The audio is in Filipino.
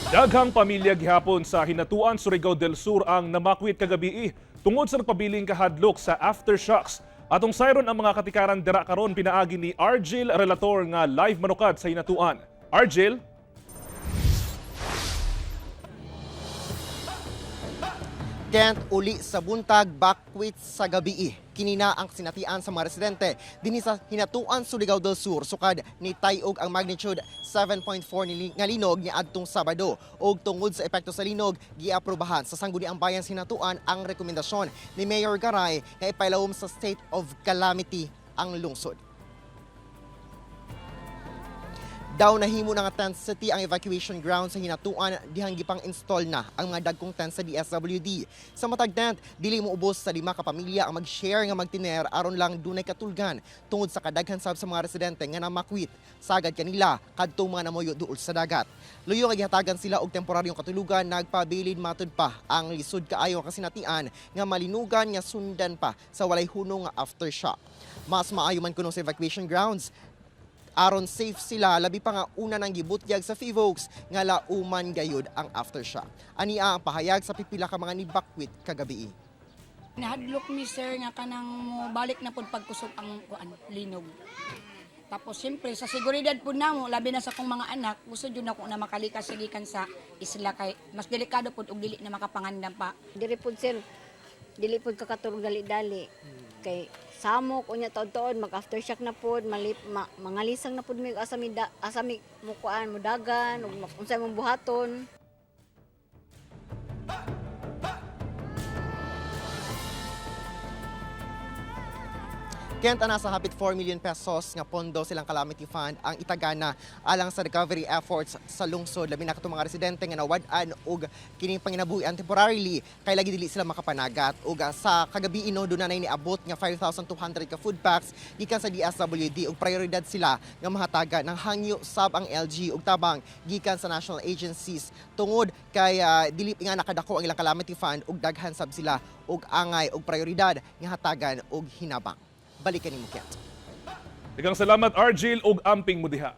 Daghang pamilya gihapon sa Hinatuan, Surigao del Sur ang namakwit kagabi tungod sa nagpabiling kahadlok sa aftershocks. Atong sayron ang mga katikaran dira karon pinaagi ni Argel Relator nga live manukad sa Hinatuan. Argel? Kent uli sa buntag bakwit sa gabi. Kinina ang sinatian sa mga residente dinhi sa Hinatuan, Surigao del Sur sukad ni tayog ang magnitude 7.4 nga linog niadtong Sabado ug tungod sa epekto sa linog giaprobahan sa Sangguniang Bayan sa Hinatuan ang rekomendasyon ni Mayor Garay nga ipailawom sa state of calamity ang lungsod. Daw nahimo na nga tent city ang evacuation ground sa Hinatuan dihang gipang install na ang mga dagkong tent sa DSWD. Sa matag tent, dili mo ubos sa 5 ka pamilya ang mag-share nga magtiner aron lang dunay katulgan tungod sa kadaghan sab sa mga residente nga namakwit. Sagad kanila kadtong mga namoyo duol sa dagat. Luyo nga gihatagan sila og temporaryong katulugan, nagpabilin matud pa ang lisod kaayo nga kasinatian nga malinugan nga sundan pa sa walay hunong nga aftershock. Mas maayo man kuno sa evacuation grounds aron safe sila, labi pa nga una nang gibutyag sa FIVOLKS nga lauman gayud ang aftershock. Ania ang pahayag sa pipila ka mga nibakwit kagabi. Nahadlok mi sir nga kanang mo balik na pud pagkusog ang linog. Tapos siyempre sa seguridad pud namo labi na sa akong mga anak, gusto jud ako na makalikas gikan sa isla kay mas delikado pud og dili na makapangandam pa. Dili pud sir, dili pud kakatulog dali-dali. Kay samok unya taon-taon mag aftershock na pud, mangalisang na pud mi asa mi mukuan mo dagan ug unsay mong buhaton. Kent ana sa hapit 4 million pesos nga pondo silang calamity fund ang itagana alang sa recovery efforts sa lungsod, labi na katong mga residente nga nawad-an og kining panginabuhian temporarily kay lagi dili sila makapanagat. Ug sa kagabi do na niabot nga 5,200 ka food packs gikan sa DSWD ug prioridad sila nga mahataga ng hangyo sab ang LG ug tabang gikan sa national agencies tungod kay dili nga nakadako ang ilang calamity fund ug daghan sab sila og angay og prioridad nga hatagan og hinabang. Balikan ni mo, Kent. Daghang salamat Argel ug amping mo diha.